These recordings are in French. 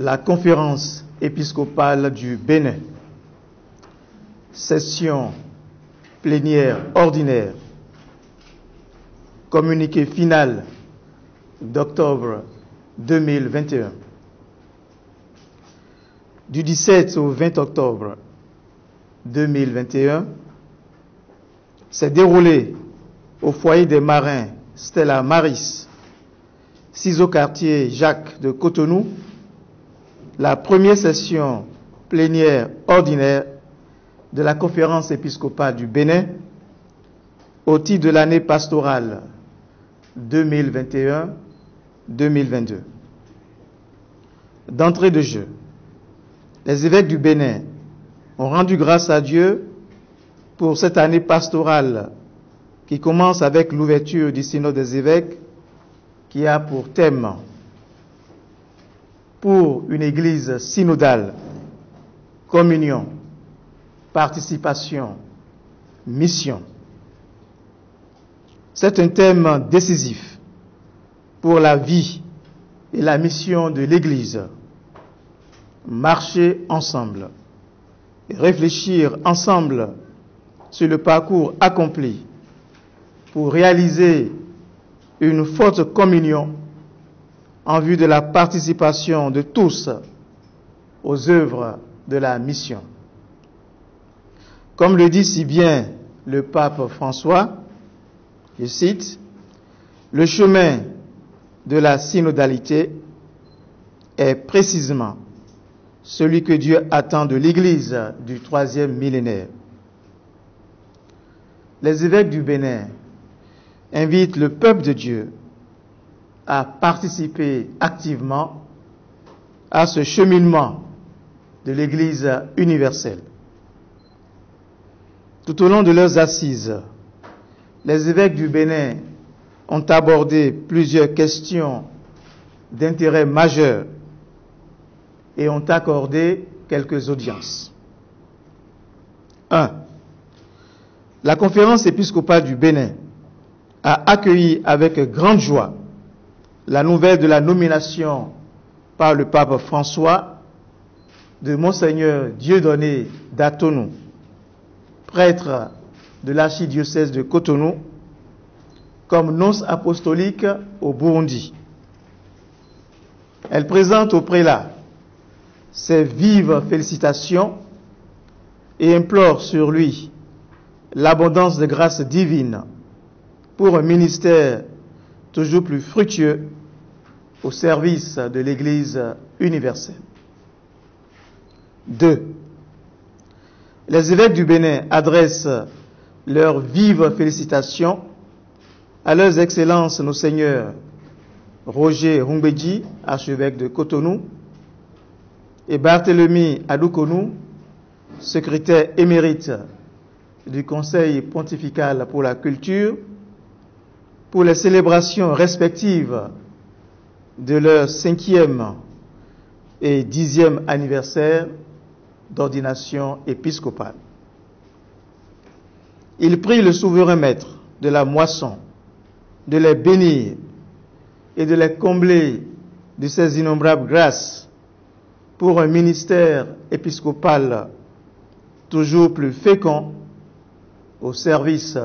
la conférence épiscopale du Bénin, session plénière ordinaire, communiqué final d'octobre 2021. Du 17 au 20 octobre 2021, s'est déroulé au foyer des marins Stella Maris, 6 au quartier Jacques de Cotonou, la première session plénière ordinaire de la conférence épiscopale du Bénin au titre de l'année pastorale 2021-2022. D'entrée de jeu, les évêques du Bénin ont rendu grâce à Dieu pour cette année pastorale qui commence avec l'ouverture du synode des évêques qui a pour thème pour une église synodale, communion, participation, mission. C'est un thème décisif pour la vie et la mission de l'Église. Marcher ensemble et réfléchir ensemble sur le parcours accompli pour réaliser une forte communion en vue de la participation de tous aux œuvres de la mission. Comme le dit si bien le pape François, je cite, « Le chemin de la synodalité est précisément celui que Dieu attend de l'Église du troisième millénaire. » Les évêques du Bénin invitent le peuple de Dieu à participer activement à ce cheminement de l'Église universelle. Tout au long de leurs assises, les évêques du Bénin ont abordé plusieurs questions d'intérêt majeur et ont accordé quelques audiences. 1. La conférence épiscopale du Bénin a accueilli avec grande joie la nouvelle de la nomination par le pape François de Monseigneur Dieudonné d'Atonou, prêtre de l'archidiocèse de Cotonou, comme nonce apostolique au Burundi. Elle présente au prélat ses vives félicitations et implore sur lui l'abondance de grâce divine pour un ministère toujours plus fructueux au service de l'Église universelle. 2. Les évêques du Bénin adressent leurs vives félicitations à leurs excellences nos seigneurs Roger Rumbedji, archevêque de Cotonou, et Barthélemy Adoukonou, secrétaire émérite du Conseil pontifical pour la culture, pour les célébrations respectives de leur 5e et 10e anniversaire d'ordination épiscopale. Il prie le souverain maître de la moisson de les bénir et de les combler de ses innombrables grâces pour un ministère épiscopal toujours plus fécond au service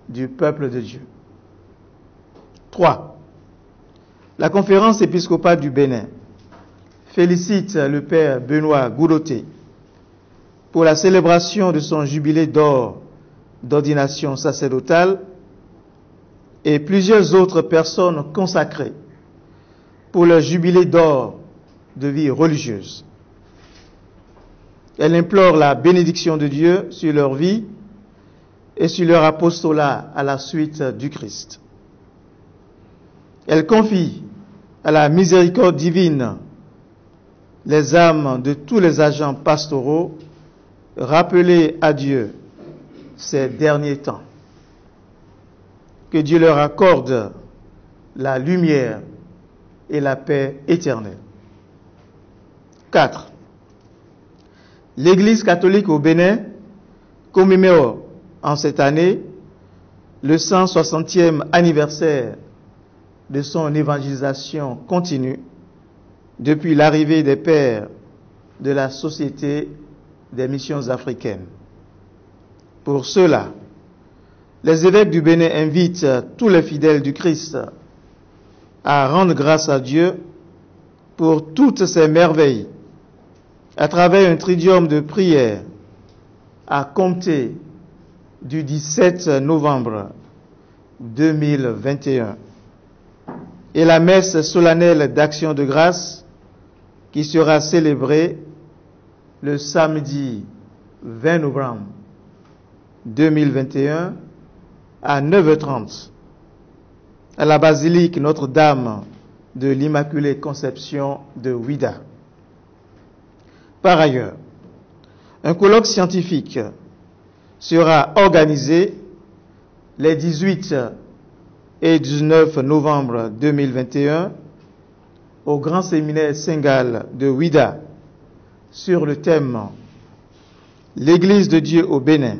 du peuple de Dieu. 3. La conférence épiscopale du Bénin félicite le père Benoît Goudoté pour la célébration de son jubilé d'or d'ordination sacerdotale et plusieurs autres personnes consacrées pour leur jubilé d'or de vie religieuse. Elle implore la bénédiction de Dieu sur leur vie et sur leur apostolat à la suite du Christ. Elle confie à la miséricorde divine les âmes de tous les agents pastoraux rappelés à Dieu ces derniers temps. Que Dieu leur accorde la lumière et la paix éternelle. 4. L'Église catholique au Bénin commémore en cette année le 160e anniversaire de son évangélisation continue depuis l'arrivée des pères de la Société des missions africaines. Pour cela, les évêques du Bénin invitent tous les fidèles du Christ à rendre grâce à Dieu pour toutes ces merveilles à travers un tridium de prière à compter du 17 novembre 2021 et la messe solennelle d'action de grâce qui sera célébrée le samedi 20 novembre 2021 à 9h30 à la basilique Notre-Dame de l'Immaculée Conception de Ouidah. Par ailleurs, un colloque scientifique sera organisé les 18 et 19 novembre 2021 au Grand Séminaire Saint-Gall de Ouidah sur le thème « L'Église de Dieu au Bénin,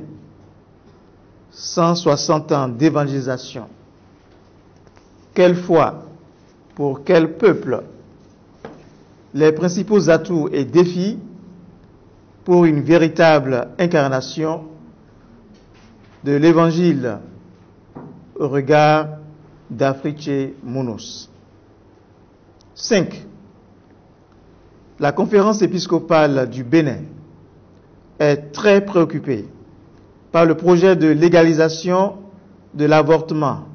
160 ans d'évangélisation. Quelle foi pour quel peuple? Les principaux atouts et défis pour une véritable incarnation de l'Évangile au regard d'Afriche Munoz. 5. La conférence épiscopale du Bénin est très préoccupée par le projet de légalisation de l'avortement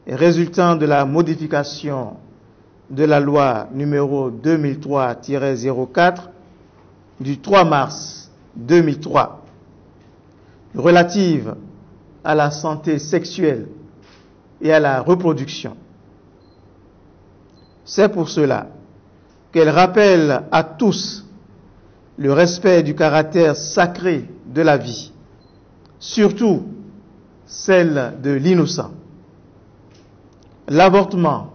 résultant de la modification de la loi numéro 2003-04 du 3 mars 2003 relative à la santé sexuelle et à la reproduction. C'est pour cela qu'elle rappelle à tous le respect du caractère sacré de la vie, surtout celle de l'innocent. L'avortement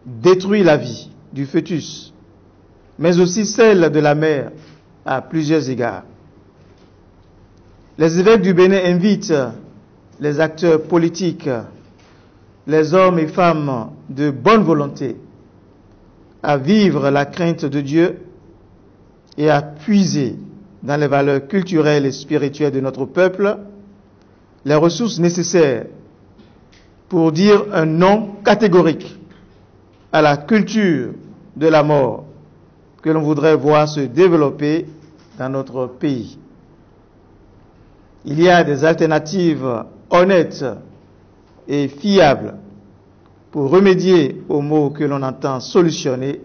détruit la vie du fœtus, mais aussi celle de la mère à plusieurs égards. Les évêques du Bénin invitent les acteurs politiques, les hommes et femmes de bonne volonté à vivre la crainte de Dieu et à puiser dans les valeurs culturelles et spirituelles de notre peuple les ressources nécessaires pour dire un non catégorique à la culture de la mort que l'on voudrait voir se développer dans notre pays. Il y a des alternatives honnêtes et fiables pour remédier aux maux que l'on entend solutionner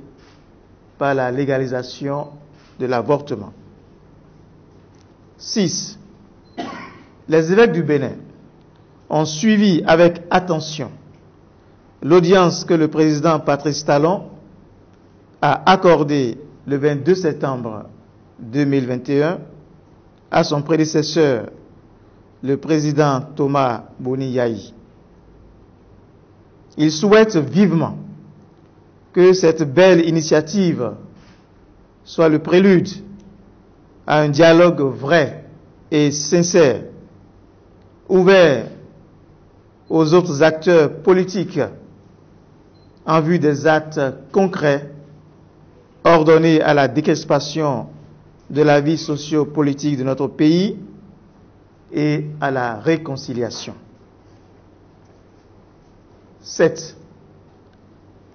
par la légalisation de l'avortement. 6. Les évêques du Bénin ont suivi avec attention l'audience que le président Patrice Talon a accordée le 22 septembre 2021 à son prédécesseur, le président Thomas Boni Yayi. Il souhaite vivement que cette belle initiative soit le prélude à un dialogue vrai et sincère, ouvert aux autres acteurs politiques en vue des actes concrets ordonnés à la décrispation de la vie socio-politique de notre pays et à la réconciliation. 7.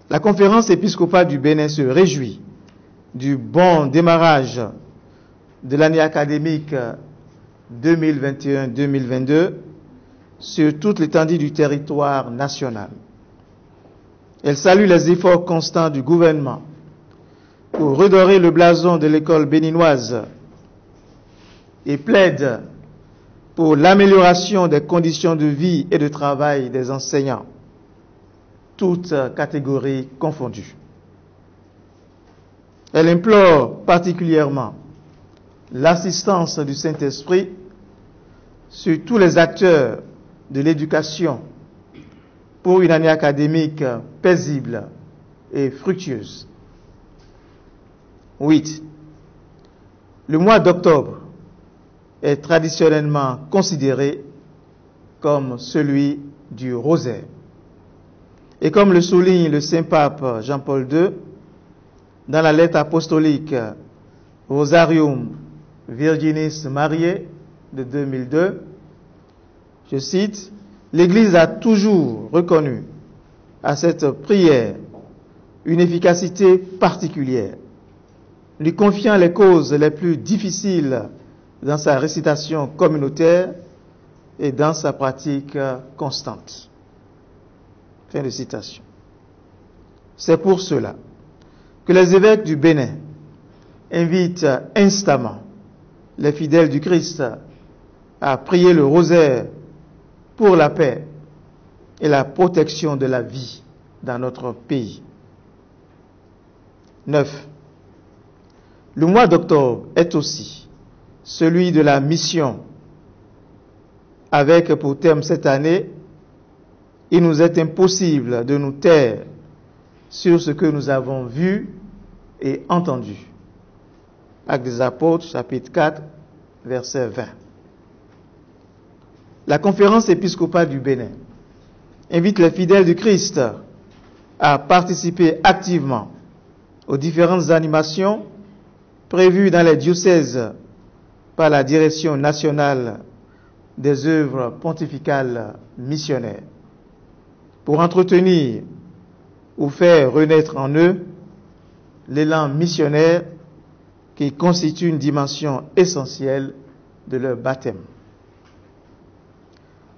La conférence épiscopale du Bénin se réjouit du bon démarrage de l'année académique 2021-2022 sur toute l'étendue du territoire national. Elle salue les efforts constants du gouvernement pour redorer le blason de l'école béninoise et plaide pour l'amélioration des conditions de vie et de travail des enseignants, toutes catégories confondues. Elle implore particulièrement l'assistance du Saint-Esprit sur tous les acteurs de l'éducation pour une année académique paisible et fructueuse. 8. Le mois d'octobre est traditionnellement considéré comme celui du rosaire. Et comme le souligne le Saint-Pape Jean-Paul II, dans la lettre apostolique Rosarium Virginis Mariae de 2002, je cite, « L'Église a toujours reconnu à cette prière une efficacité particulière, lui confiant les causes les plus difficiles dans sa récitation communautaire et dans sa pratique constante. » Fin de citation. C'est pour cela que les évêques du Bénin invitent instamment les fidèles du Christ à prier le rosaire pour la paix et la protection de la vie dans notre pays. 9. Le mois d'octobre est aussi celui de la mission, avec pour thème cette année, il nous est impossible de nous taire sur ce que nous avons vu et entendu. Actes des Apôtres, chapitre 4, verset 20. La conférence épiscopale du Bénin invite les fidèles du Christ à participer activement aux différentes animations prévues dans les diocèses par la Direction nationale des œuvres pontificales missionnaires, pour entretenir ou faire renaître en eux l'élan missionnaire qui constitue une dimension essentielle de leur baptême.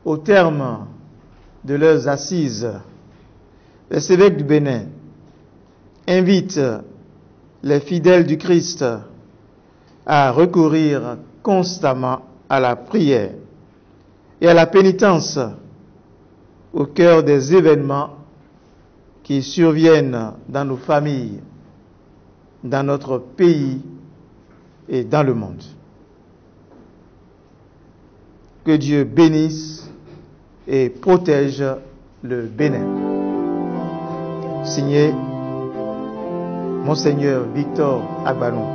Au terme de leurs assises, les évêques du Bénin invitent les fidèles du Christ à recourir constamment à la prière et à la pénitence au cœur des événements qui surviennent dans nos familles, dans notre pays et dans le monde. Que Dieu bénisse et protège le Bénin. Signé Monseigneur Victor Agbanou,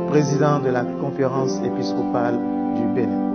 président de la Conférence épiscopale du Bénin.